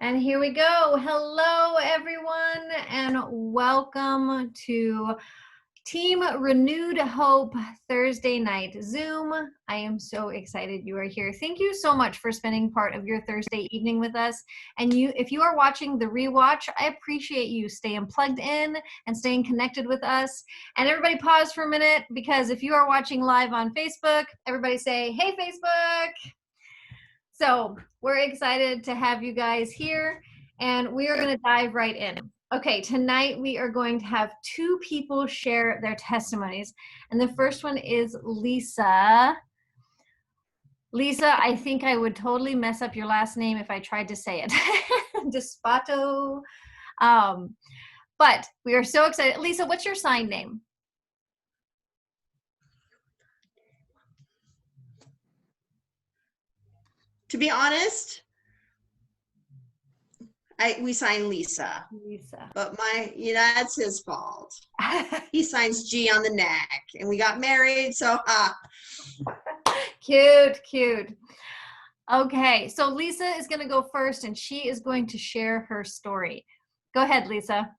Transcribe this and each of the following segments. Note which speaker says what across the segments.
Speaker 1: And here we go. Hello, everyone, and welcome to Team Renewed Hope Thursday night Zoom. I am so excited you are here. Thank you so much for spending part of your Thursday evening with us. And if you are watching the rewatch, I appreciate you staying plugged in and staying connected with us. And everybody pause for a minute, because if you are watching live on Facebook, everybody say, "Hey, Facebook." So we're excited to have you guys here, and we are going to dive right in. Okay, tonight we are going to have two people share their testimonies, and the first one is Lisa. Lisa, I think I would totally mess up your last name if I tried to say it. Despato. But we are so excited. Lisa, what's your sign name?
Speaker 2: To be honest, we signed Lisa.
Speaker 1: Lisa.
Speaker 2: But that's his fault. He signs G on the neck, and we got married, so
Speaker 1: Cute, cute. Okay, so Lisa is going to go first, and she is going to share her story. Go ahead, Lisa.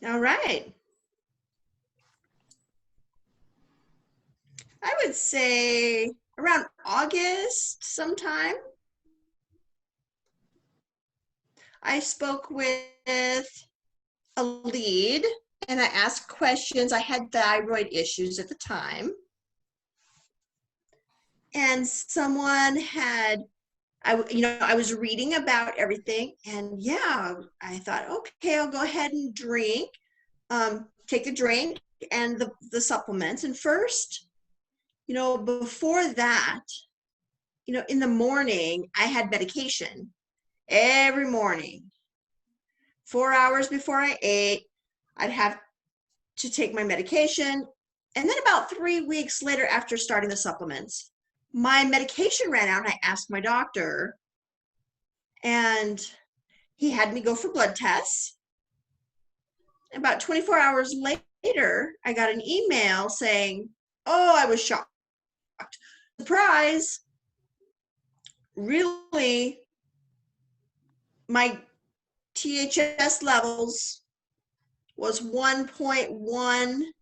Speaker 2: All right. I would say around August sometime. I spoke with a lead and I asked questions. I had thyroid issues at the time. And someone had, I was reading about everything, and I thought, okay, I'll go ahead and take the drink and the supplements. And first, before that, in the morning, I had medication every morning. 4 hours before I ate, I'd have to take my medication. And then about 3 weeks later, after starting the supplements, my medication ran out, and I asked my doctor, and he had me go for blood tests. About 24 hours later, I got an email saying, "Oh, I was shocked. Surprise. Really, my THS levels was 1.1.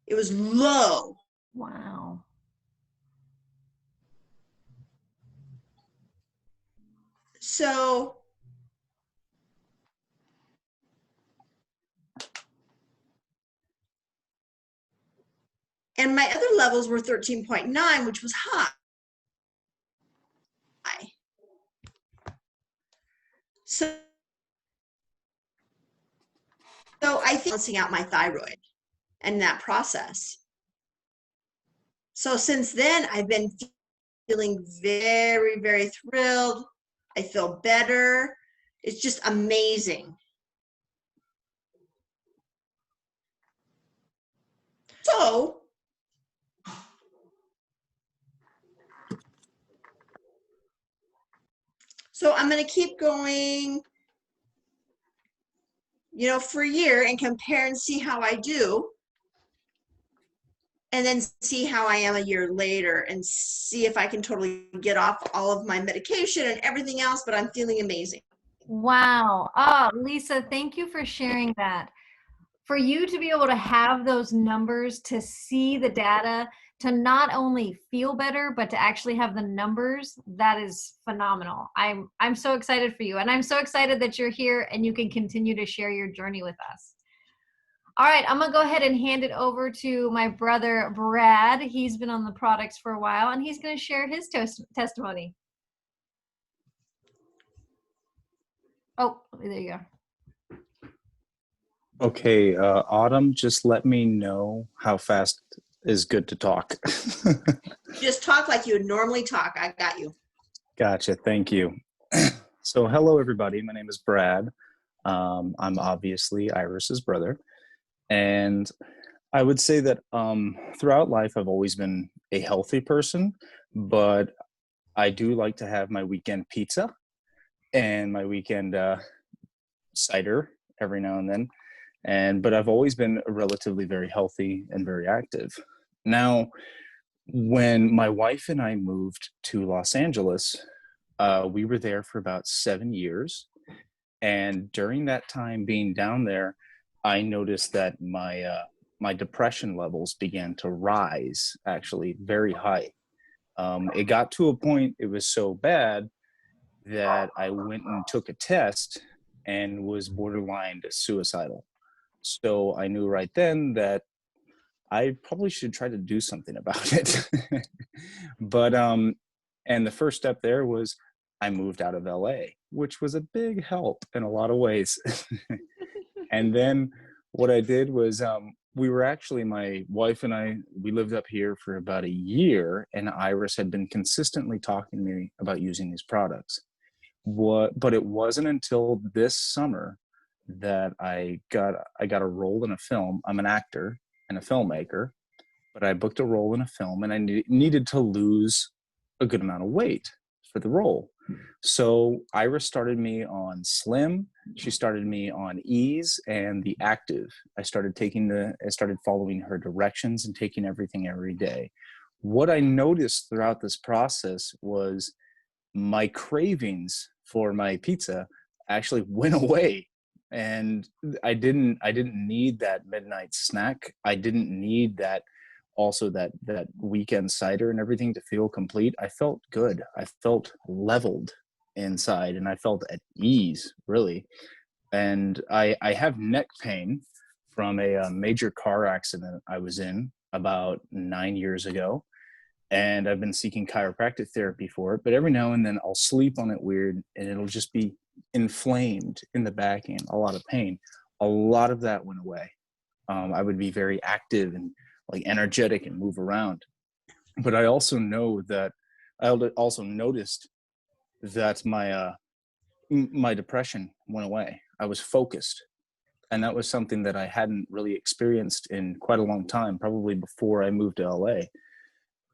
Speaker 2: It was low."
Speaker 1: Wow.
Speaker 2: So and my other levels were 13.9, which was high. So I think balancing out my thyroid and that process. So since then, I've been feeling very, very thrilled. I feel better. It's just amazing. So I'm going to keep going, for a year and compare and see how I do. And then see how I am a year later and see if I can totally get off all of my medication and everything else, but I'm feeling amazing.
Speaker 1: Wow. Oh, Lisa, thank you for sharing that. For you to be able to have those numbers, to see the data, to not only feel better, but to actually have the numbers, that is phenomenal. I'm so excited for you. And I'm so excited that you're here and you can continue to share your journey with us. All right, I'm gonna go ahead and hand it over to my brother, Brad. He's been on the products for a while, and he's gonna share his testimony. Oh, there you go.
Speaker 3: Okay, Autumn, just let me know how fast is good to talk.
Speaker 2: Just talk like you would normally talk. I got you.
Speaker 3: Gotcha, thank you. So hello, everybody. My name is Brad. I'm obviously Iris's brother. And I would say that throughout life, I've always been a healthy person, but I do like to have my weekend pizza and my weekend cider every now and then. But I've always been relatively very healthy and very active. Now, When my wife and I moved to Los Angeles, we were there for about 7 years. And during that time being down there, I noticed that my depression levels began to rise, actually very high. It got to a point, it was so bad that I went and took a test and was borderline suicidal. So I knew right then that I probably should try to do something about it. But and the first step there was I moved out of LA, which was a big help in a lot of ways. And then what I did was we were actually, my wife and I, we lived up here for about a year, and Iris had been consistently talking to me about using these products. But it wasn't until this summer that I got a role in a film. I'm an actor and a filmmaker, but I booked a role in a film, and I needed to lose a good amount of weight for the role. So Iris started me on Slim. She started me on Ease and the Active. I started following her directions and taking everything every day. What I noticed throughout this process was my cravings for my pizza actually went away, and I didn't need that midnight snack. I didn't need that, also that weekend cider and everything to feel complete. I felt good. I felt leveled inside, and I felt at ease, really. And I have neck pain from a major car accident I was in about 9 years ago, and I've been seeking chiropractic therapy for it. But every now and then I'll sleep on it weird, and it'll just be inflamed in the back end, a lot of pain. A lot of that went away. I would be very active and like energetic and move around. But I also know that I also noticed that my depression went away. I was focused, and that was something that I hadn't really experienced in quite a long time, probably before I moved to LA.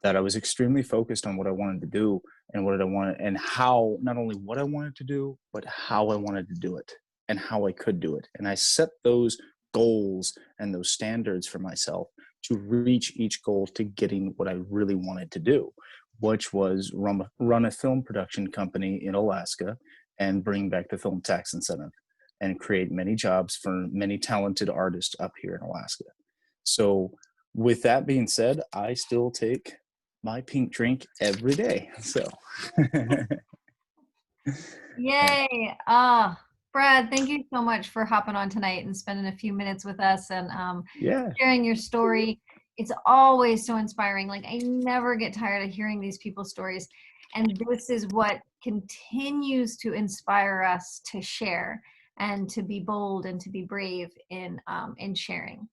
Speaker 3: That I was extremely focused on what I wanted to do and what I wanted, and how, not only what I wanted to do, but how I wanted to do it and how I could do it. And I set those goals and those standards for myself to reach each goal to getting what I really wanted to do, which was run a film production company in Alaska and bring back the film tax incentive and create many jobs for many talented artists up here in Alaska. So with that being said, I still take my pink drink every day. So
Speaker 1: Yay. Brad, thank you so much for hopping on tonight and spending a few minutes with us and
Speaker 3: yeah,
Speaker 1: sharing your story. It's always so inspiring. Like, I never get tired of hearing these people's stories. And this is what continues to inspire us to share and to be bold and to be brave in sharing.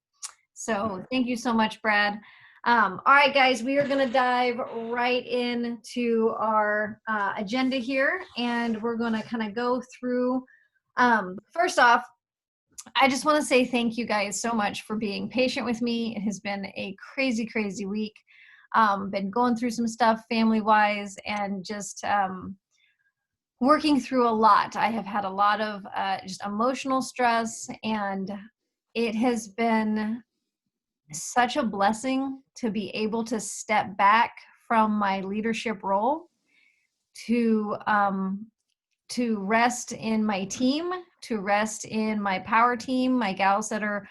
Speaker 1: So thank you so much, Brad. All right, guys, we are going to dive right into our agenda here, and we're going to kind of go through. First off, I just want to say thank you guys so much for being patient with me. It has been a crazy, crazy week. Been going through some stuff family-wise and just working through a lot. I have had a lot of just emotional stress, and it has been such a blessing to be able to step back from my leadership role to rest in my team, to rest in my power team, my gals that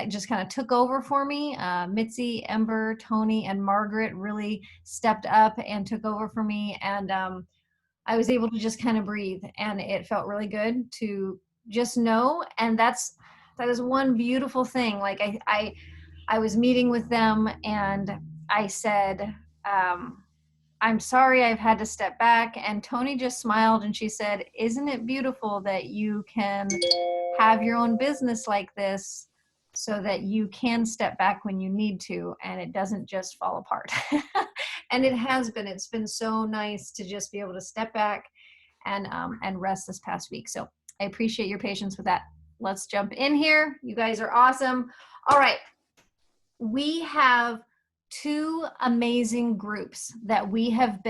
Speaker 1: just kind of took over for me. Mitzi, Ember, Tony, and Margaret really stepped up and took over for me, and I was able to just kind of breathe, and it felt really good to just know. And that is one beautiful thing. Like I was meeting with them, and I said, I'm sorry I've had to step back. And Tony just smiled, and she said, isn't it beautiful that you can have your own business like this so that you can step back when you need to and it doesn't just fall apart? And it's been so nice to just be able to step back and rest this past week. So I appreciate your patience with that. Let's jump in here. You guys are awesome. All right. We have two amazing groups that we have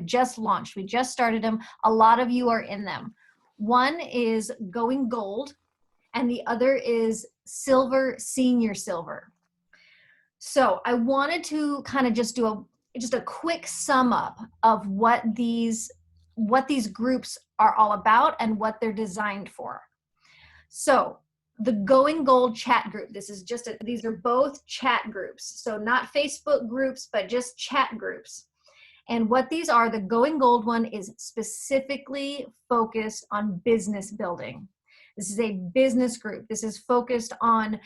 Speaker 1: just launched. We just started them. A lot of you are in them. One is Going Gold, and the other is Silver, Senior Silver. So I wanted to kind of just just a quick sum up of what these groups are all about and what they're designed for. So the Going Gold chat group, these are both chat groups. So not Facebook groups, but just chat groups. And what these are, the Going Gold one is specifically focused on business building. This is a business group. This is focused on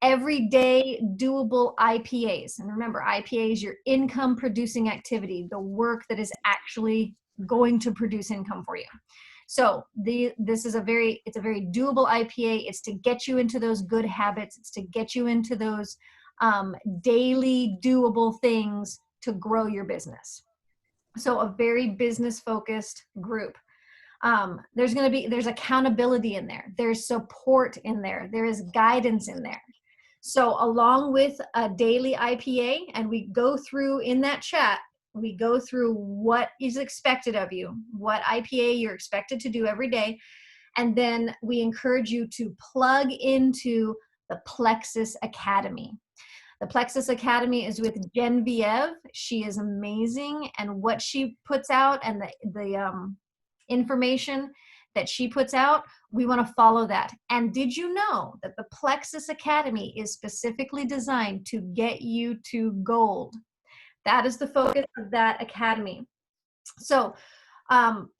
Speaker 1: everyday doable IPAs. And remember, IPA is your income producing activity, the work that is actually going to produce income for you. So it's a very doable IPA. It's to get you into those good habits. It's to get you into those daily doable things to grow your business. So a very business focused group. There's accountability in there. There's support in there. There is guidance in there. So along with a daily IPA, and we go through in that chat, we go through what is expected of you, what IPA you're expected to do every day. And then we encourage you to plug into the Plexus Academy. The Plexus Academy is with Genevieve. She is amazing. And what she puts out and the information that she puts out, we want to follow that. And did you know that the Plexus Academy is specifically designed to get you to gold? That is the focus of that academy. So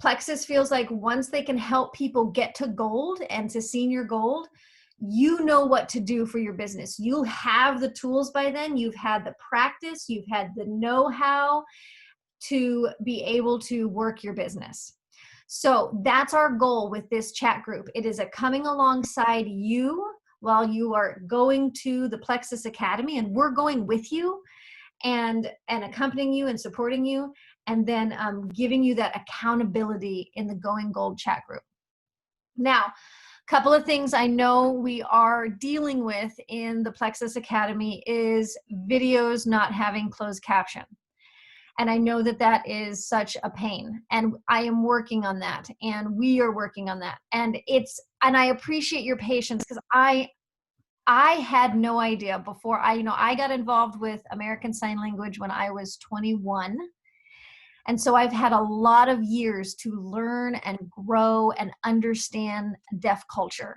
Speaker 1: Plexus feels like once they can help people get to gold and to senior gold, you know what to do for your business. You'll have the tools by then. You've had the practice. You've had the know-how to be able to work your business. So that's our goal with this chat group. It is a coming alongside you while you are going to the Plexus Academy, and we're going with you and accompanying you and supporting you, and then giving you that accountability in the Going Gold chat group. Now, a couple of things I know we are dealing with in the Plexus Academy is videos not having closed caption. And I know that that is such a pain, and I am working on that, and we are working on that. And I appreciate your patience, because I had no idea before I got involved with American Sign Language when I was 21. And so I've had a lot of years to learn and grow and understand deaf culture.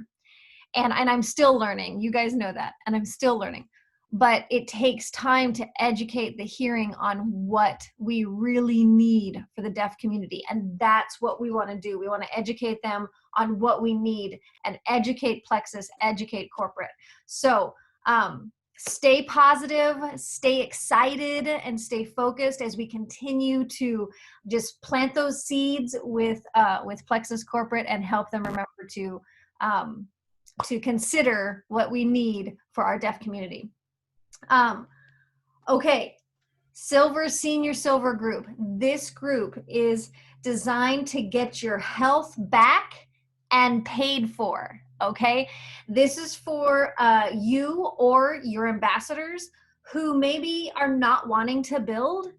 Speaker 1: And I'm still learning. You guys know that. And I'm still learning. But it takes time to educate the hearing on what we really need for the deaf community. And that's what we want to do. We want to educate them on what we need and educate Plexus, educate corporate. So stay positive, stay excited, and stay focused as we continue to just plant those seeds with Plexus Corporate and help them remember to consider what we need for our deaf community. Okay, Senior Silver group. This group is designed to get your health back and paid for. Okay, this is for you or your ambassadors who maybe are not wanting to build.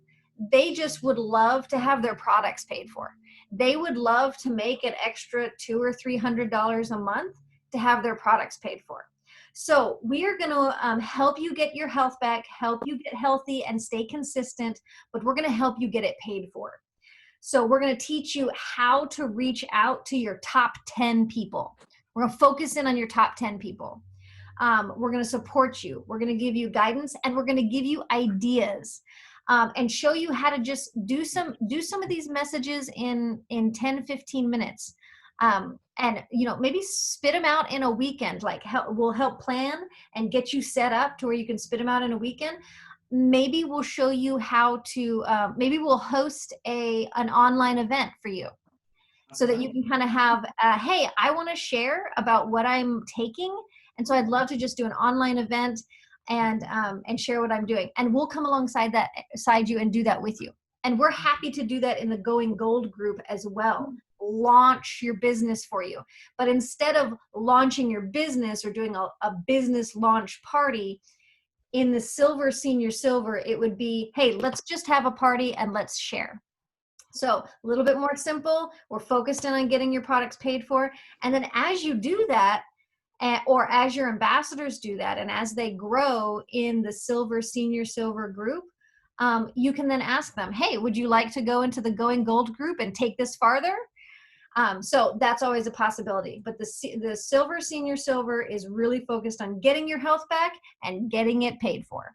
Speaker 1: They just would love to have their products paid for. They would love to make an extra $200 or $300 a month to have their products paid for. So we are going to help you get your health back, help you get healthy and stay consistent, but we're going to help you get it paid for. So we're going to teach you how to reach out to your top 10 people. We're going to focus in on your top 10 people. We're going to support you. We're going to give you guidance, and we're going to give you ideas and show you how to just do some of these messages in 10, 15 minutes. And maybe spit them out in a weekend. Like we'll help plan and get you set up to where you can spit them out in a weekend. Maybe we'll show you how to, maybe we'll host an online event for you so that you can kind of have, hey, I want to share about what I'm taking. And so I'd love to just do an online event and share what I'm doing. And we'll come alongside you and do that with you. And we're happy to do that in the Going Gold group as well. Launch your business for you. But instead of launching your business or doing a business launch party, in the Senior Silver, it would be, hey, let's just have a party and let's share. So a little bit more simple. We're focused in on getting your products paid for. And then as you do that, or as your ambassadors do that, and as they grow in the Senior Silver group, you can then ask them, hey, would you like to go into the Going Gold group and take this farther? So that's always a possibility. But the Silver Senior Silver is really focused on getting your health back and getting it paid for.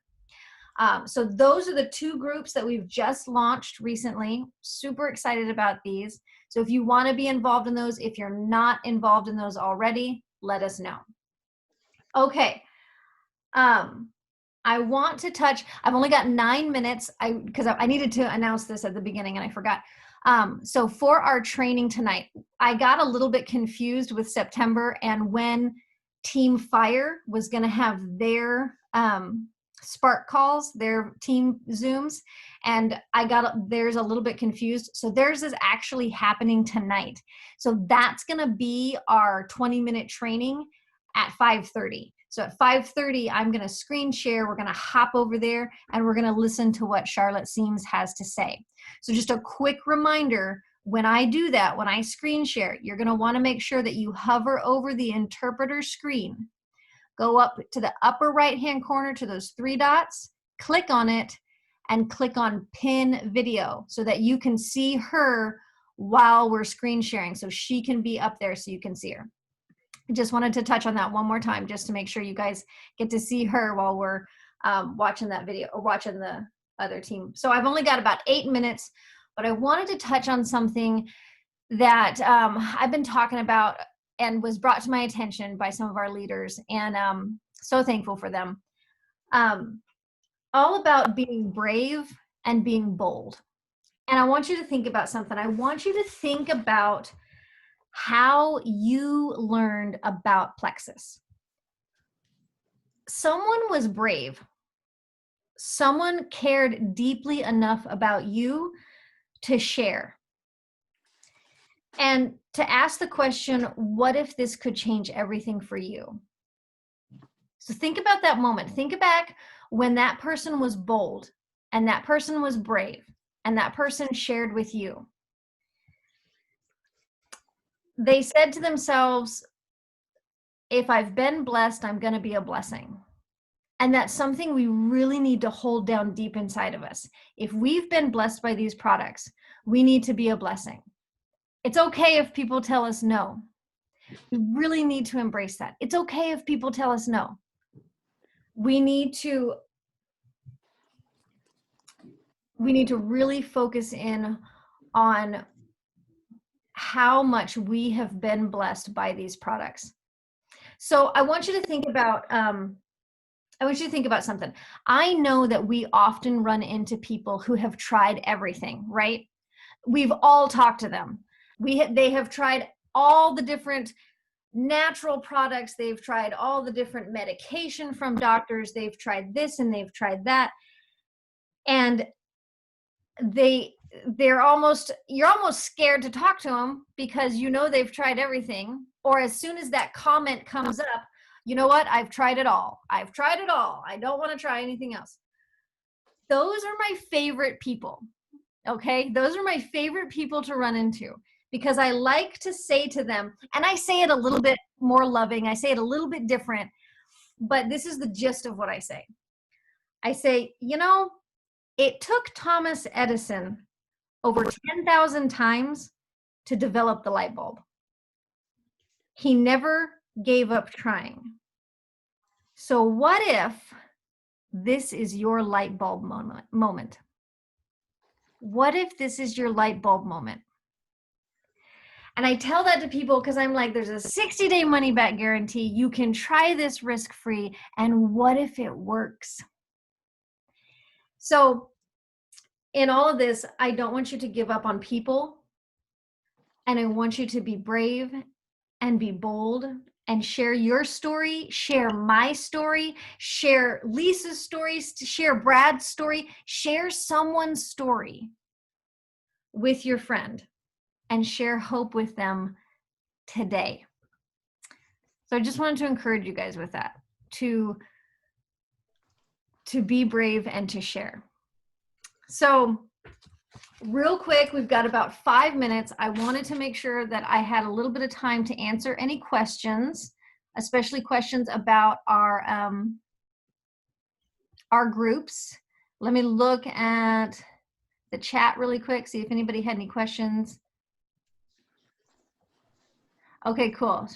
Speaker 1: So those are the two groups that we've just launched recently. Super excited about these. So if you want to be involved in those, if you're not involved in those already, let us know. Okay. I want to touch, I've only got 9 minutes because I needed to announce this at the beginning and I forgot. So for our training tonight, I got a little bit confused with September and when Team Fire was going to have their Spark calls, their team Zooms, and there's a little bit confused. So theirs is actually happening tonight. So that's going to be our 20-minute training at 5:30. So at 5:30, I'm going to screen share. We're going to hop over there and we're going to listen to what Charlotte Seams has to say. So just a quick reminder, when I do that, when I screen share, you're going to want to make sure that you hover over the interpreter screen. Go up to the upper right-hand corner to those 3 dots, click on it, and click on Pin Video so that you can see her while we're screen sharing. So she can be up there so you can see her. I just wanted to touch on that one more time just to make sure you guys get to see her while we're watching that video or watching the other team. So I've only got about 8 minutes, but I wanted to touch on something that I've been talking about and was brought to my attention by some of our leaders, and so thankful for them. All about being brave and being bold. And I want you to think about something. I want you to think about how you learned about plexus. Someone was brave. Someone cared deeply enough about you to share. And to ask the question, what if this could change everything for you? So think about that moment. Think back when that person was bold and that person was brave and that person shared with you. They said to themselves, if I've been blessed, I'm going to be a blessing. And that's something we really need to hold down deep inside of us. If we've been blessed by these products, we need to be a blessing. It's okay if people tell us no. We really need to embrace that. It's okay if people tell us no. We need to really focus in on how much we have been blessed by these products. So I want you to think about something. I know that we often run into people who have tried everything, right? We've all talked to them. They have tried all the different natural products. They've tried all the different medication from doctors. They've tried this and they've tried that. And you're almost scared to talk to them because you know they've tried everything. Or as soon as that comment comes up, you know what? I've tried it all. I've tried it all. I don't want to try anything else. Those are my favorite people. Okay? Those are my favorite people to run into because I like to say to them, and I say it a little bit more loving. I say it a little bit different, but this is the gist of what I say. I say, it took Thomas Edison over 10,000 times to develop the light bulb. He never gave up trying. So what if this is your light bulb moment? What if this is your light bulb moment? And I tell that to people because I'm like, there's a 60-day money back guarantee. You can try this risk-free. And what if it works? So in all of this, I don't want you to give up on people. And I want you to be brave and be bold and share your story, share my story, share Lisa's stories, share Brad's story, share someone's story with your friend and share hope with them today. So I just wanted to encourage you guys with that, to be brave and to share. So real quick, we've got about 5 minutes. I wanted to make sure that I had a little bit of time to answer any questions, especially questions about our groups. Let me look at the chat really quick, see if anybody had any questions. Okay, cool.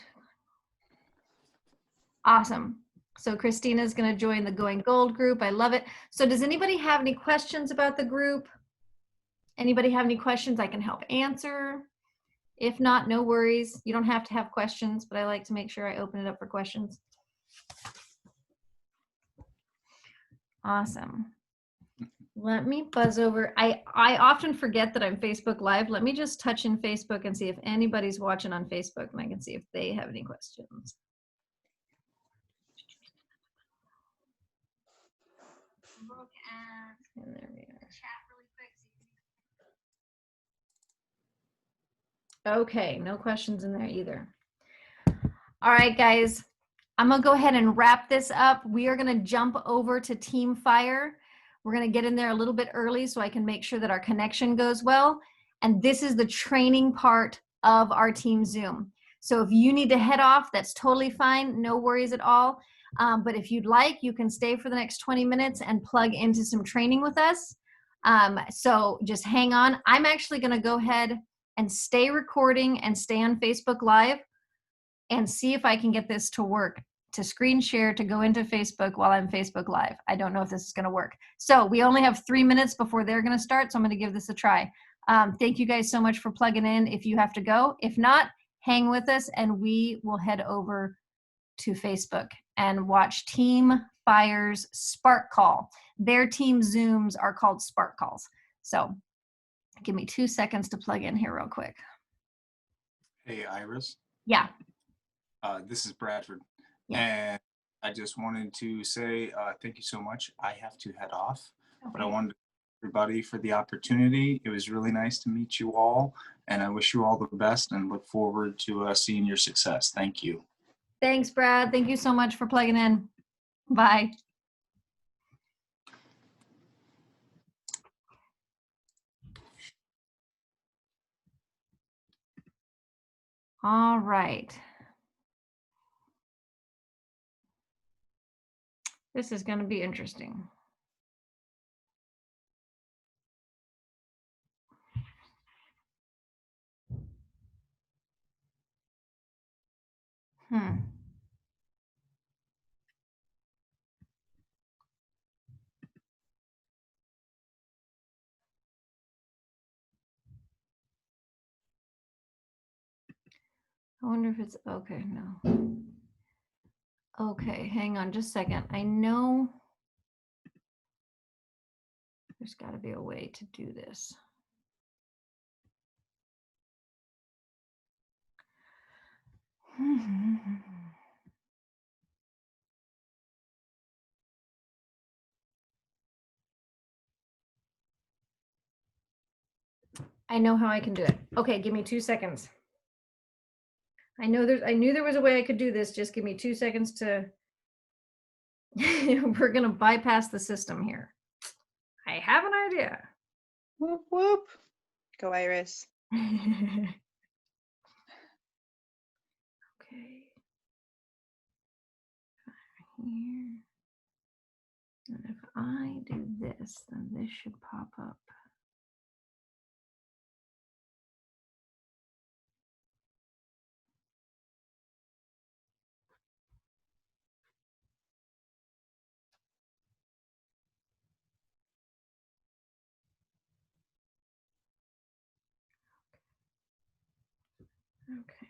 Speaker 1: Awesome. So Christina's going to join the Going Gold group. I love it. So does anybody have any questions about the group? Anybody have any questions I can help answer? If not, no worries. You don't have to have questions, but I like to make sure I open it up for questions. Awesome. Let me buzz over. I often forget that I'm Facebook Live. Let me just touch in Facebook and see if anybody's watching on Facebook, and I can see if they have any questions. Look at, and there we are. Chat really quick. Okay, no questions in there either. All right, guys, I'm gonna go ahead and wrap this up. We are gonna jump over to Team Fire. We're gonna get in there a little bit early so I can make sure that our connection goes well. And this is the training part of our team Zoom. So if you need to head off, that's totally fine, no worries at all. But if you'd like, you can stay for the next 20 minutes and plug into some training with us. So just hang on. I'm actually gonna go ahead and stay recording and stay on Facebook Live and see if I can get this to work, to screen share, to go into Facebook while I'm Facebook Live. I don't know if this is gonna work. So we only have 3 minutes before they're gonna start, so I'm gonna give this a try. Thank you guys so much for plugging in if you have to go. If not, hang with us and we will head over to Facebook and watch Team Fire's Spark Call. Their team Zooms are called Spark Calls. So give me 2 seconds to plug in here real quick.
Speaker 4: Hey, Iris.
Speaker 1: Yeah.
Speaker 4: This is Bradford.
Speaker 1: Yeah.
Speaker 4: And I just wanted to say thank you so much. I have to head off, but I
Speaker 1: Okay.
Speaker 4: wanted to thank everybody for the opportunity. It was really nice to meet you all, and I wish you all the best and look forward to seeing your success. Thank you.
Speaker 1: Thanks, Brad. Thank you so much for plugging in. Bye. All right. This is going to be interesting. I wonder if it's okay. No. Okay, hang on just a second. I know there's got to be a way to do this. I know how I can do it. Okay, give me 2 seconds. I knew there was a way I could do this. Just give me 2 seconds to we're going to bypass the system here. I have an idea.
Speaker 5: Whoop, whoop. Go, Iris.
Speaker 1: Okay. Here. And if I do this, then this should pop up. Okay.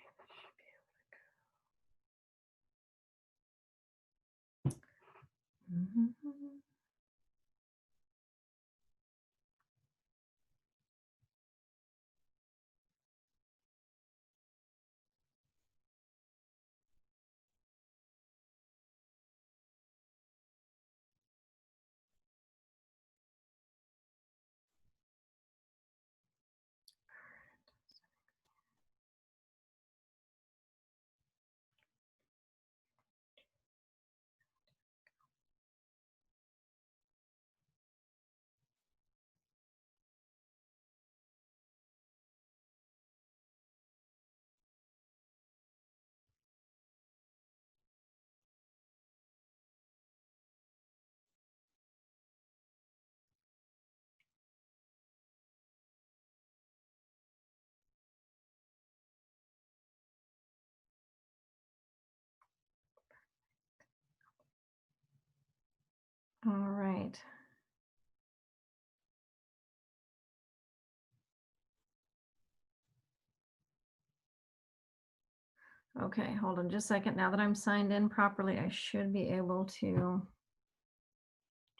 Speaker 1: Okay, hold on just a second. Now that I'm signed in properly, I should be able to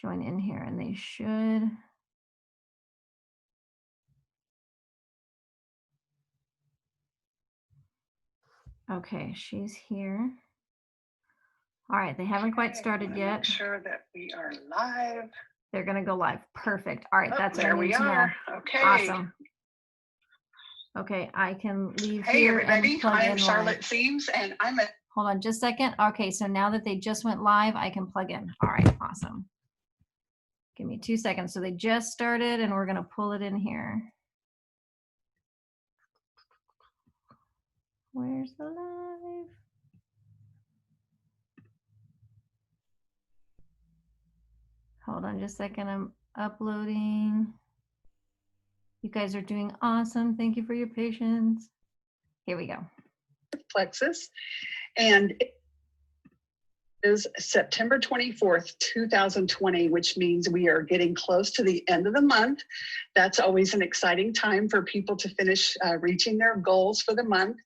Speaker 1: join in here, and they should. Okay, she's here. All right, they haven't quite started yet.
Speaker 6: Make sure that we are live.
Speaker 1: They're going to go live. Perfect. All right, that's what
Speaker 6: There
Speaker 1: I need
Speaker 6: we
Speaker 1: to know.
Speaker 6: are. Okay.
Speaker 1: Awesome. Okay, I can leave
Speaker 6: Hey,
Speaker 1: here
Speaker 6: everybody.
Speaker 1: and plug
Speaker 6: I'm
Speaker 1: in
Speaker 6: Charlotte
Speaker 1: live.
Speaker 6: Seams, and I'm a
Speaker 1: Hold on just a second. Okay, so now that they just went live, I can plug in. All right, awesome. Give me 2 seconds. So they just started, and we're going to pull it in here. Where's the live? Hold on just a second. I'm uploading. You guys are doing awesome. Thank you for your patience. Here we go.
Speaker 6: Plexus, and it is September 24th, 2020, which means we are getting close to the end of the month. That's always an exciting time for people to finish reaching their goals for the month.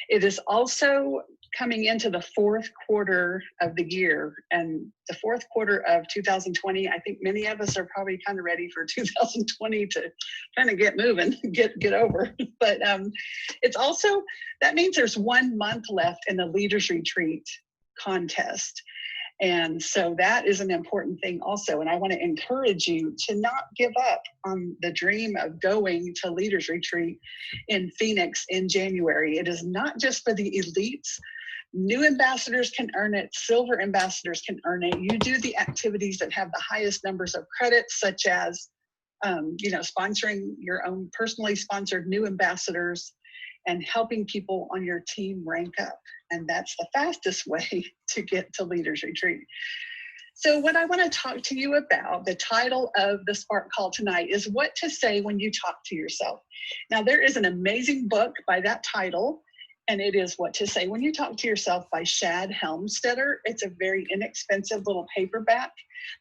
Speaker 6: It is also coming into the fourth quarter of the year, and the fourth quarter of 2020, I think many of us are probably kind of ready for 2020 to kind of get moving, get over. But it's also, that means there's 1 month left in the Leaders Retreat contest. And so that is an important thing also. And I want to encourage you to not give up on the dream of going to Leaders Retreat in Phoenix in January. It is not just for the elites. New ambassadors can earn it. Silver ambassadors can earn it. You do the activities that have the highest numbers of credits, such as sponsoring your own personally sponsored new ambassadors and helping people on your team rank up. And that's the fastest way to get to Leaders Retreat. So what I want to talk to you about, the title of the Spark Call tonight is What to Say When You Talk to Yourself. Now, there is an amazing book by that title, and it is What to Say When You Talk to Yourself by Shad Helmstetter. It's a very inexpensive little paperback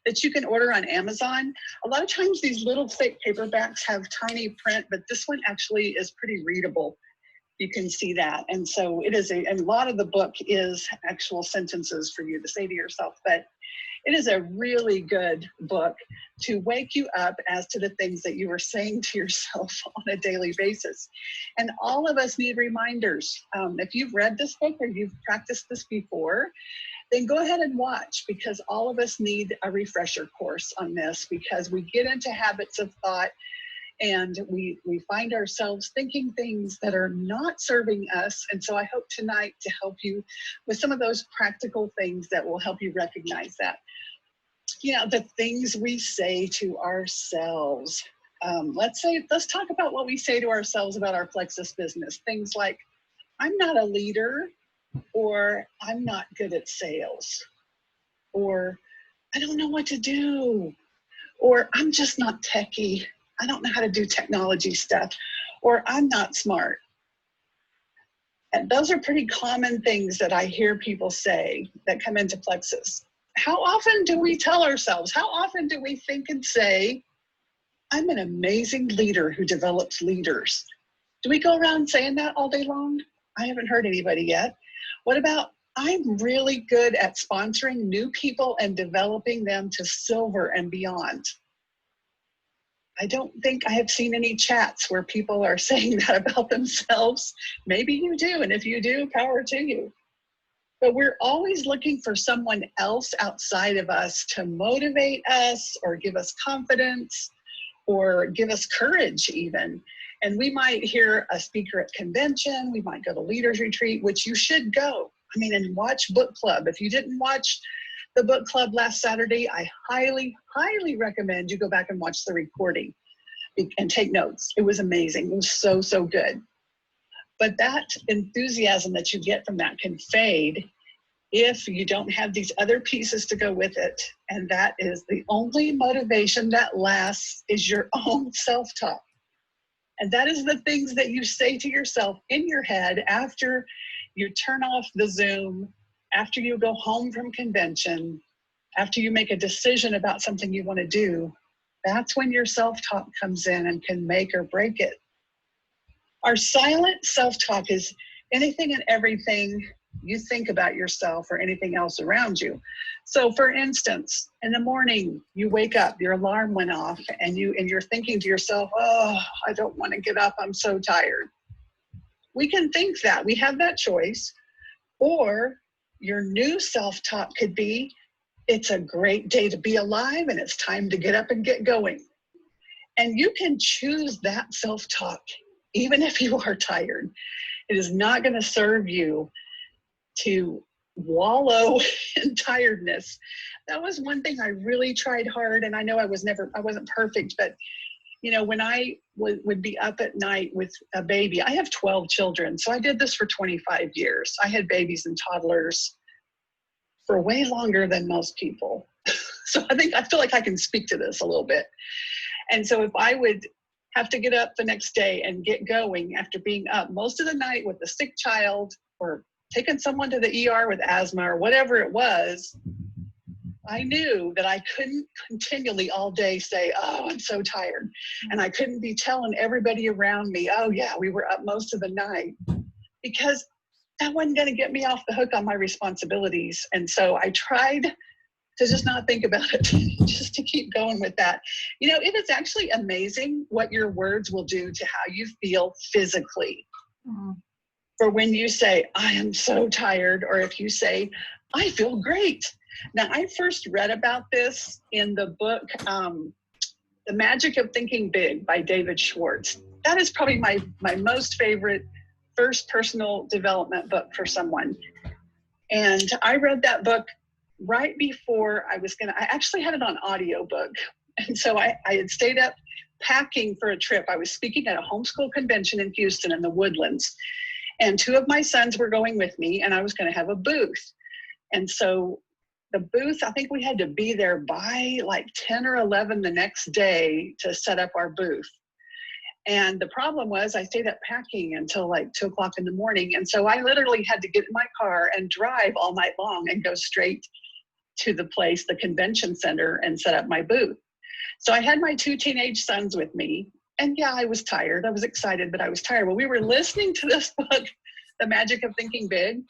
Speaker 6: that you can order on Amazon. A lot of times these little thick paperbacks have tiny print, but this one actually is pretty readable. You can see that. And so it is a lot of the book is actual sentences for you to say to yourself, but it is a really good book to wake you up as to the things that you are saying to yourself on a daily basis. And all of us need reminders. If you've read this book or you've practiced this before, then go ahead and watch, because all of us need a refresher course on this, because we get into habits of thought and we find ourselves thinking things that are not serving us. And so I hope tonight to help you with some of those practical things that will help you recognize that. You know, the things we say to ourselves. Let's talk about what we say to ourselves about our Plexus business. Things like, I'm not a leader, or I'm not good at sales, or I don't know what to do, or I'm just not techie. I don't know how to do technology stuff, or I'm not smart. And those are pretty common things that I hear people say that come into Plexus. How often do we tell ourselves, how often do we think and say, I'm an amazing leader who develops leaders? Do we go around saying that all day long? I haven't heard anybody yet. What about, I'm really good at sponsoring new people and developing them to silver and beyond? I don't think I have seen any chats where people are saying that about themselves. Maybe you do, and if you do, power to you. But we're always looking for someone else outside of us to motivate us or give us confidence or give us courage even. And we might hear a speaker at convention, we might go to Leaders Retreat, which you should go. I mean, and watch book club. If you didn't watch the book club last Saturday, I highly, highly recommend you go back and watch the recording and take notes. It was amazing. It was so, so good. But that enthusiasm that you get from that can fade if you don't have these other pieces to go with it. And that is the only motivation that lasts is your own self-talk. And that is the things that you say to yourself in your head after you turn off the Zoom, after you go home from convention, after you make a decision about something you want to do. That's when your self-talk comes in and can make or break it. Our silent self-talk is anything and everything you think about yourself or anything else around you. So for instance, in the morning you wake up, your alarm went off, and you're thinking to yourself, oh, I don't want to get up, I'm so tired. We can think that, we have that choice. Or your new self-talk could be, it's a great day to be alive and it's time to get up and get going. And you can choose that self-talk even if you are tired. It is not going to serve you to wallow in tiredness. That was one thing I really tried hard, and I know I wasn't perfect, but you know, when I would be up at night with a baby, I have 12 children, so I did this for 25 years. I had babies and toddlers for way longer than most people. So I feel like I can speak to this a little bit. And so if I would have to get up the next day and get going after being up most of the night with a sick child or taking someone to the ER with asthma or whatever it was, I knew that I couldn't continually all day say, oh, I'm so tired. And I couldn't be telling everybody around me, oh yeah, we were up most of the night, because that wasn't going to get me off the hook on my responsibilities. And so I tried to just not think about it, just to keep going with that. You know, it is actually amazing what your words will do to how you feel physically. For when you say, I am so tired, or if you say, I feel great. Now, I first read about this in the book, The Magic of Thinking Big by David Schwartz. That is probably my most favorite first personal development book for someone. And I read that book right before I actually had it on audiobook. And so I had stayed up packing for a trip. I was speaking at a homeschool convention in Houston in the Woodlands. And 2 of my sons were going with me, and I was going to have a booth. And so the booth, I think we had to be there by like 10 or 11 the next day to set up our booth. And the problem was I stayed up packing until like 2 o'clock in the morning. And so I literally had to get in my car and drive all night long and go straight to the place, the convention center, and set up my booth. So I had my 2 teenage sons with me. And yeah, I was tired. I was excited, but I was tired. Well, we were listening to this book, The Magic of Thinking Big.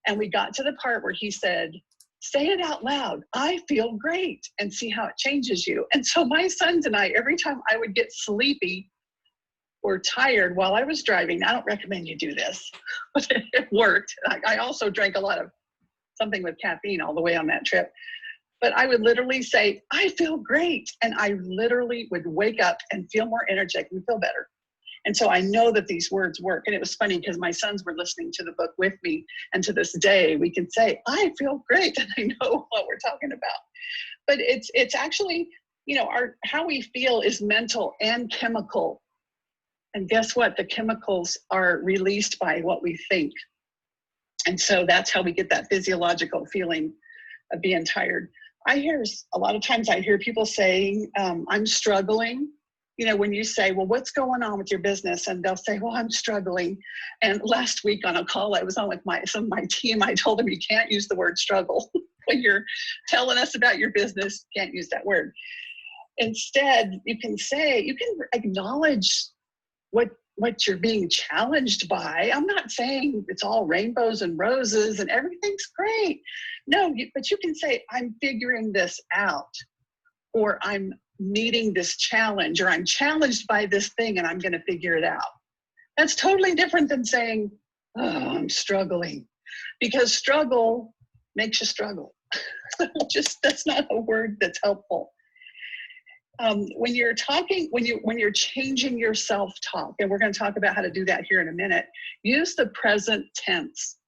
Speaker 6: And we got to the part where he said, say it out loud, I feel great, and see how it changes you. And so my sons and I, every time I would get sleepy or tired while I was driving, I don't recommend you do this, but it worked. I also drank a lot of something with caffeine all the way on that trip. But I would literally say, I feel great. And I literally would wake up and feel more energetic and feel better. And so I know that these words work. And it was funny because my sons were listening to the book with me. And to this day, we can say, I feel great. And I know what we're talking about. But it's actually, you know, how we feel is mental and chemical. And guess what? The chemicals are released by what we think. And so that's how we get that physiological feeling of being tired. A lot of times I hear people saying, I'm struggling. You know, when you say, well, what's going on with your business? And they'll say, well, I'm struggling. And last week on a call I was on with some of my team, I told them you can't use the word struggle. When you're telling us about your business, you can't use that word. Instead, you can acknowledge what you're being challenged by. I'm not saying it's all rainbows and roses and everything's great. No, but you can say, I'm figuring this out, or I'm meeting this challenge, or I'm challenged by this thing and I'm going to figure it out. That's totally different than saying, oh, I'm struggling, because struggle makes you struggle. That's not a word that's helpful. When you're changing your self-talk, and we're going to talk about how to do that here in a minute, use the present tense.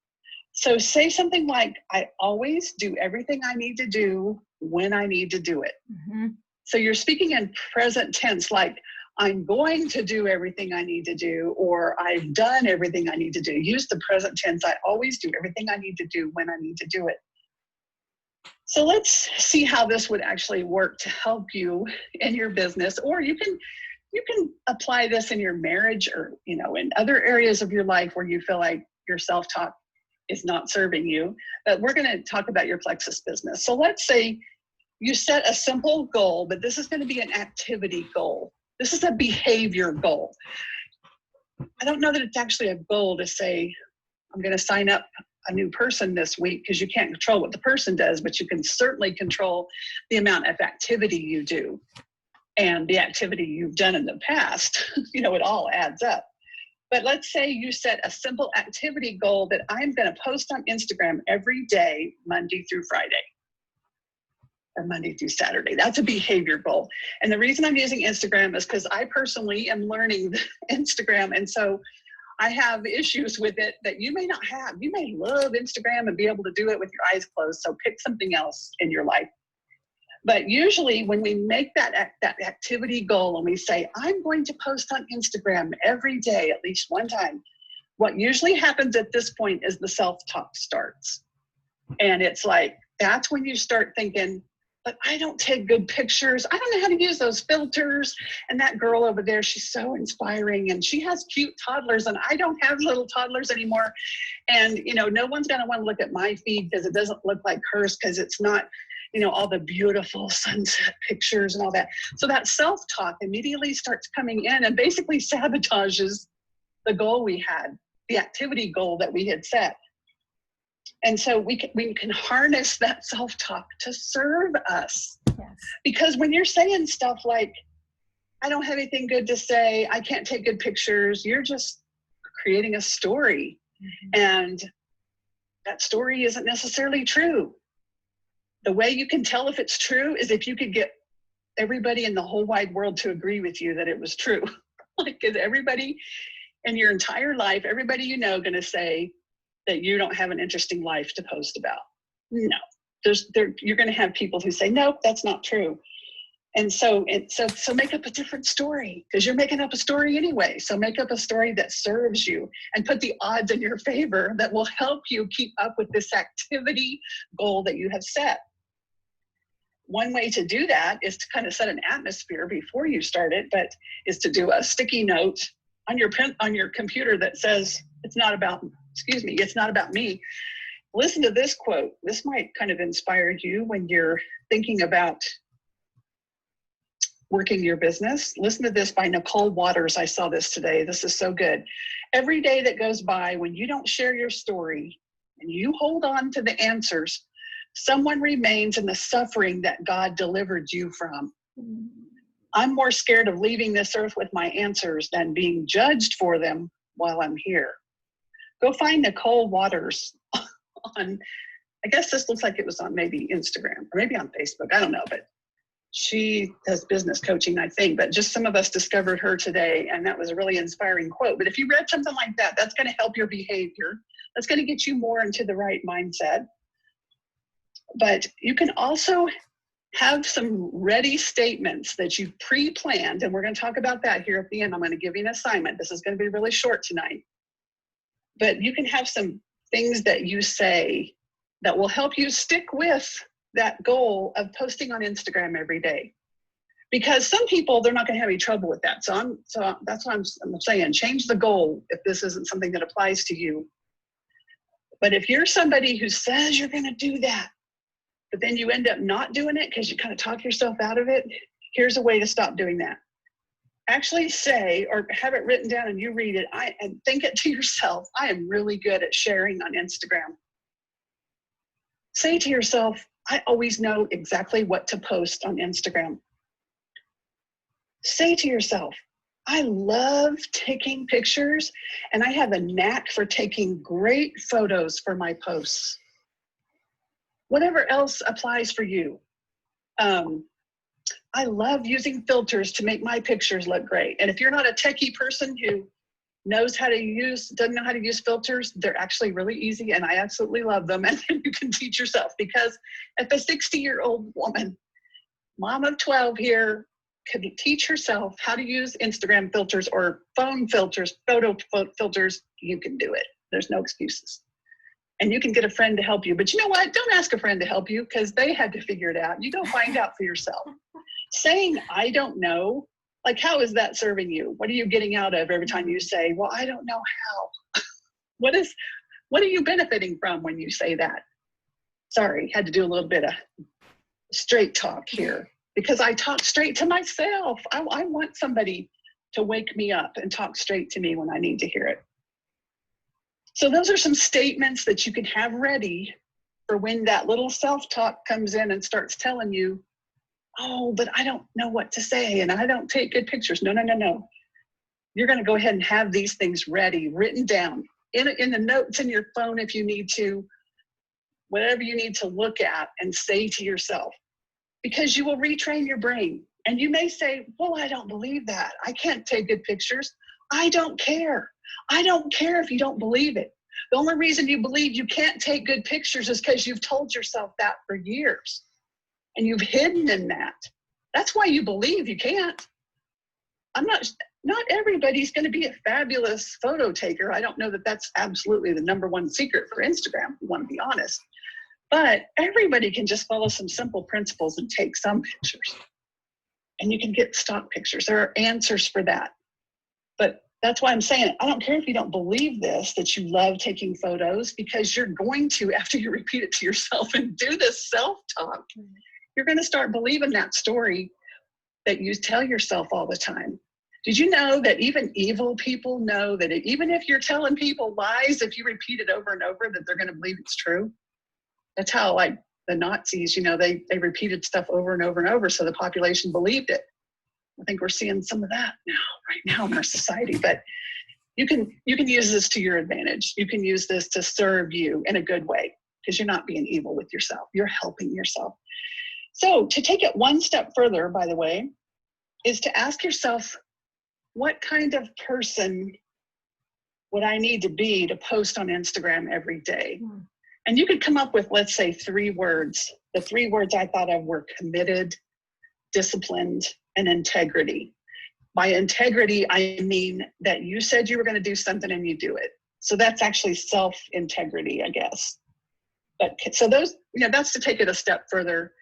Speaker 6: So say something like, I always do everything I need to do when I need to do it. Mm-hmm. So you're speaking in present tense, like I'm going to do everything I need to do, or I've done everything I need to do. Use the present tense. I always do everything I need to do when I need to do it. So let's see how this would actually work to help you in your business, or you can apply this in your marriage, or in other areas of your life where you feel like your self-talk is not serving you. But we're going to talk about your Plexus business. So let's say you set a simple goal, but this is going to be an activity goal. This is a behavior goal. I don't know that it's actually a goal to say, I'm going to sign up a new person this week, because you can't control what the person does, but you can certainly control the amount of activity you do and the activity you've done in the past. You know, it all adds up. But let's say you set a simple activity goal that I'm going to post on Instagram every day, Monday through Friday, or Monday through Saturday. That's a behavior goal. And the reason I'm using Instagram is because I personally am learning Instagram. And so I have issues with it that you may not have. You may love Instagram and be able to do it with your eyes closed. So pick something else in your life. But usually when we make that activity goal and we say, I'm going to post on Instagram every day, at least one time, what usually happens at this point is the self-talk starts. And it's like, that's when you start thinking, but I don't take good pictures. I don't know how to use those filters. And that girl over there, she's so inspiring, and she has cute toddlers, and I don't have little toddlers anymore. And, you know, no one's going to want to look at my feed because it doesn't look like hers, because it's not, you know, all the beautiful sunset pictures and all that. So that self-talk immediately starts coming in and basically sabotages the goal we had, the activity goal that we had set. And so we can harness that self-talk to serve us.
Speaker 1: Yes.
Speaker 6: Because when you're saying stuff like, I don't have anything good to say, I can't take good pictures, you're just creating a story. Mm-hmm. And that story isn't necessarily true. The way you can tell if it's true is if you could get everybody in the whole wide world to agree with you that it was true. Like, is everybody in your entire life, everybody you know, going to say that you don't have an interesting life to post about? No. You're going to have people who say, nope, that's not true. And so make up a different story, because you're making up a story anyway. So make up a story that serves you and put the odds in your favor that will help you keep up with this activity goal that you have set. One way to do that is to kind of set an atmosphere before you start it, but is to do a sticky note on your computer that says, it's not about me. Listen to this quote. This might kind of inspire you when you're thinking about working your business. Listen to this by Nicole Waters. I saw this today. This is so good. Every day that goes by when you don't share your story and you hold on to the answers, someone remains in the suffering that God delivered you from. I'm more scared of leaving this earth with my answers than being judged for them while I'm here. Go find Nicole Waters on, I guess this looks like it was on maybe Instagram or maybe on Facebook. I don't know, but she does business coaching, I think. But just some of us discovered her today, and that was a really inspiring quote. But if you read something like that, that's going to help your behavior. That's going to get you more into the right mindset. But you can also have some ready statements that you've pre-planned, and we're going to talk about that here at the end. I'm going to give you an assignment. This is going to be really short tonight. But you can have some things that you say that will help you stick with that goal of posting on Instagram every day. Because some people, they're not going to have any trouble with that. So that's what I'm saying. Change the goal if this isn't something that applies to you. But if you're somebody who says you're going to do that, but then you end up not doing it because you kind of talk yourself out of it, here's a way to stop doing that. Actually say, or have it written down and you read it, and think it to yourself, I am really good at sharing on Instagram. Say to yourself, I always know exactly what to post on Instagram. Say to yourself, I love taking pictures, and I have a knack for taking great photos for my posts. Whatever else applies for you. I love using filters to make my pictures look great. And if you're not a techie person who doesn't know how to use filters, they're actually really easy, and I absolutely love them. And you can teach yourself, because if a 60-year-old woman, mom of 12 here, could teach herself how to use Instagram filters or phone filters, photo filters, you can do it. There's no excuses. And you can get a friend to help you. But you know what? Don't ask a friend to help you, because they had to figure it out. You go find out for yourself. Saying, I don't know, like, how is that serving you? What are you getting out of every time you say, well, I don't know how? What are you benefiting from when you say that? Sorry, had to do a little bit of straight talk here, because I talk straight to myself. I want somebody to wake me up and talk straight to me when I need to hear it. So those are some statements that you can have ready for when that little self-talk comes in and starts telling you, oh, but I don't know what to say and I don't take good pictures. No, no, no, no. You're going to go ahead and have these things ready, written down in the notes in your phone if you need to, whatever you need to look at and say to yourself, because you will retrain your brain. And you may say, well, I don't believe that. I can't take good pictures. I don't care. I don't care if you don't believe it. The only reason you believe you can't take good pictures is because you've told yourself that for years. And you've hidden in that. That's why you believe you can't. Not everybody's going to be a fabulous photo taker. I don't know that that's absolutely the number one secret for Instagram, if you want to be honest. But everybody can just follow some simple principles and take some pictures. And you can get stock pictures. There are answers for that. But that's why I'm saying, I don't care if you don't believe this, that you love taking photos, because you're going to, after you repeat it to yourself and do this self-talk, you're going to start believing that story that you tell yourself all the time. Did you know that even evil people know that even if you're telling people lies, if you repeat it over and over, that they're going to believe it's true? That's how, like, the Nazis, they repeated stuff over and over and over, so the population believed it. I think we're seeing some of that right now in our society. But you can use this to your advantage. You can use this to serve you in a good way, because you're not being evil with yourself. You're helping yourself. So to take it one step further, by the way, is to ask yourself, what kind of person would I need to be to post on Instagram every day? And you could come up with, let's say, 3 words. The 3 words I thought of were committed, disciplined, and integrity. By integrity, I mean that you said you were going to do something and you do it. So that's actually self-integrity, I guess. But so those, that's to take it a step further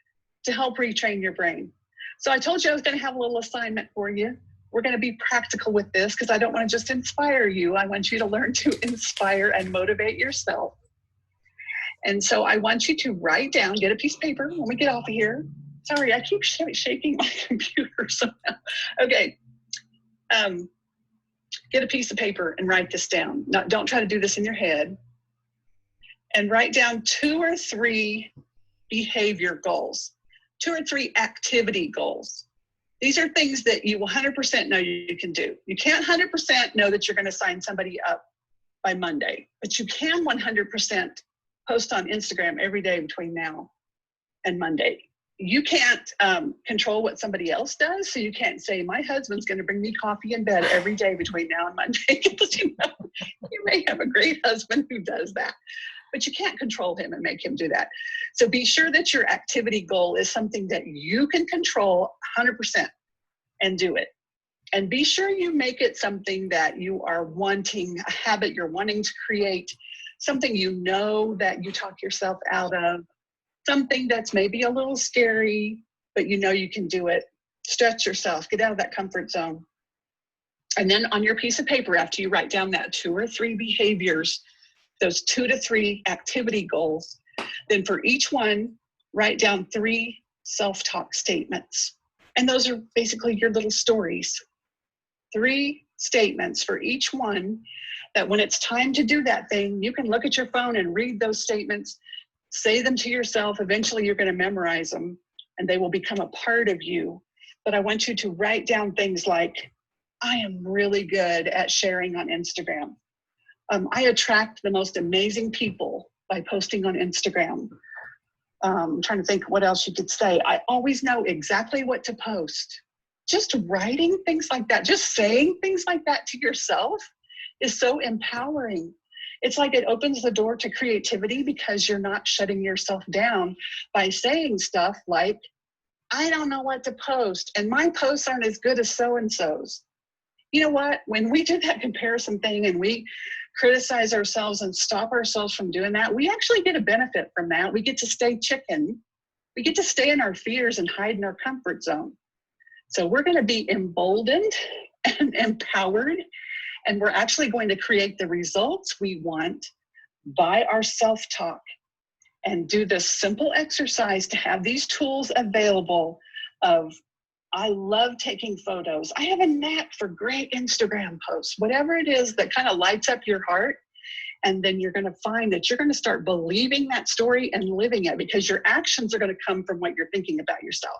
Speaker 6: to help retrain your brain. So I told you I was going to have a little assignment for you. We're going to be practical with this, because I don't want to just inspire you. I want you to learn to inspire and motivate yourself. And so I want you to write down, get a piece of paper when we get off of here. Sorry, I keep shaking my computer somehow. Okay. Get a piece of paper and write this down. Don't try to do this in your head. And write down 2 or 3 behavior goals, 2 or 3 activity goals. These are things that you 100% know you can do. You can't 100% know that you're going to sign somebody up by Monday, but you can 100% post on Instagram every day between now and Monday. You can't control what somebody else does, so you can't say, my husband's going to bring me coffee in bed every day between now and Monday, because you may have a great husband who does that, but you can't control him and make him do that. So be sure that your activity goal is something that you can control 100% and do it. And be sure you make it something that you are wanting, a habit you're wanting to create, something that you talk yourself out of, something that's maybe a little scary, but you can do it. Stretch yourself, get out of that comfort zone. And then on your piece of paper, after you write down that 2 or 3 behaviors, those 2 to 3 activity goals, then for each one, write down 3 self-talk statements. And those are basically your little stories. 3 statements for each one, that when it's time to do that thing, you can look at your phone and read those statements, say them to yourself. Eventually you're going to memorize them and they will become a part of you. But I want you to write down things like, I am really good at sharing on Instagram. I attract the most amazing people by posting on Instagram. I'm trying to think what else you could say. I always know exactly what to post. Just writing things like that, just saying things like that to yourself is so empowering. It's like it opens the door to creativity, because you're not shutting yourself down by saying stuff like, I don't know what to post, and my posts aren't as good as so-and-so's. You know what? When we do that comparison thing and we criticize ourselves and stop ourselves from doing that, we actually get a benefit from that. We get to stay chicken. We get to stay in our fears and hide in our comfort zone. So we're going to be emboldened and empowered, and we're actually going to create the results we want by our self-talk, and do this simple exercise to have these tools available of, I love taking photos. I have a knack for great Instagram posts, whatever it is that kind of lights up your heart And then you're going to find that you're going to start believing that story and living it, because your actions are going to come from what you're thinking about yourself.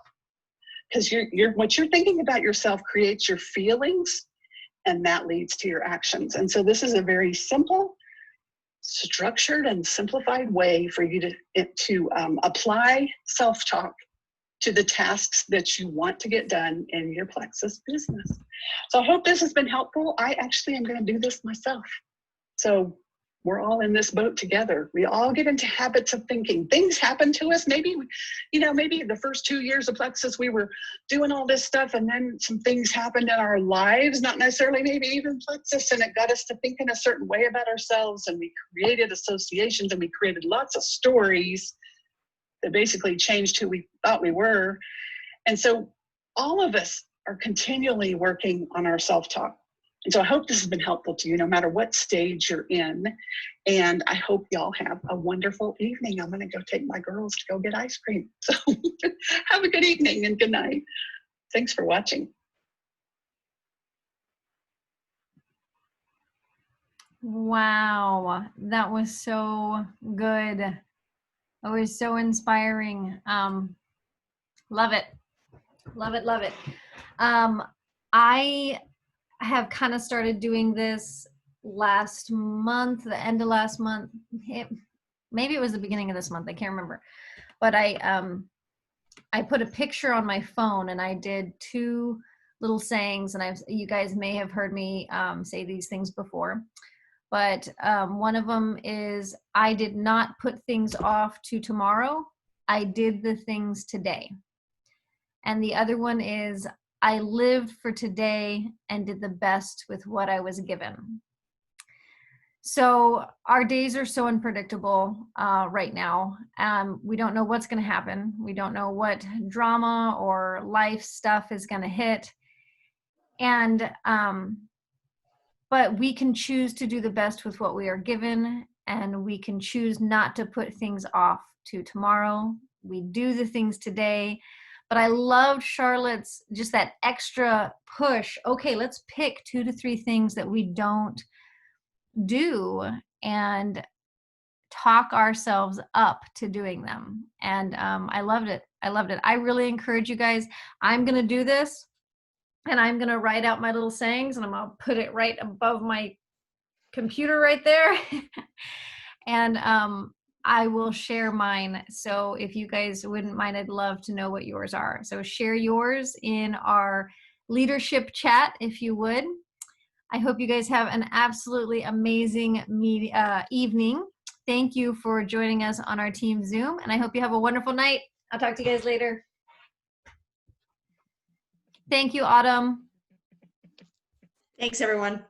Speaker 6: Because what you're thinking about yourself creates your feelings, and that leads to your actions. And so this is a very simple, structured, and simplified way for you to apply self-talk to the tasks that you want to get done in your Plexus business. So I hope this has been helpful. I actually am going to do this myself. So we're all in this boat together. We all get into habits of thinking. Things happen to us. Maybe, maybe the first 2 years of Plexus, we were doing all this stuff, and then some things happened in our lives, not necessarily maybe even Plexus, and it got us to think in a certain way about ourselves, and we created associations, and we created lots of stories that basically changed who we thought we were. And so all of us are continually working on our self-talk. And so I hope this has been helpful to you, no matter what stage you're in. And I hope y'all have a wonderful evening. I'm going to go take my girls to go get ice cream. So have a good evening and good night. Thanks for watching.
Speaker 1: Wow, that was so good. It was so inspiring. Love it. Love it, love it. I have kind of started doing this last month, the end of last month. Maybe it was the beginning of this month. I can't remember. But I put a picture on my phone, and I did 2 little sayings, and you guys may have heard me say these things before. But one of them is, I did not put things off to tomorrow. I did the things today. And the other one is, I lived for today and did the best with what I was given. So our days are so unpredictable right now. We don't know what's going to happen. We don't know what drama or life stuff is going to hit. And but we can choose to do the best with what we are given, and we can choose not to put things off to tomorrow. We do the things today. But I loved Charlotte's, just that extra push. Okay, let's pick 2 to 3 things that we don't do and talk ourselves up to doing them. And I loved it. I loved it. I really encourage you guys. I'm going to do this, and I'm going to write out my little sayings, and I'm going to put it right above my computer right there. And I will share mine. So if you guys wouldn't mind, I'd love to know what yours are. So share yours in our leadership chat, if you would. I hope you guys have an absolutely amazing evening. Thank you for joining us on our team Zoom, and I hope you have a wonderful night. I'll talk to you guys later. Thank you, Autumn.
Speaker 2: Thanks, everyone.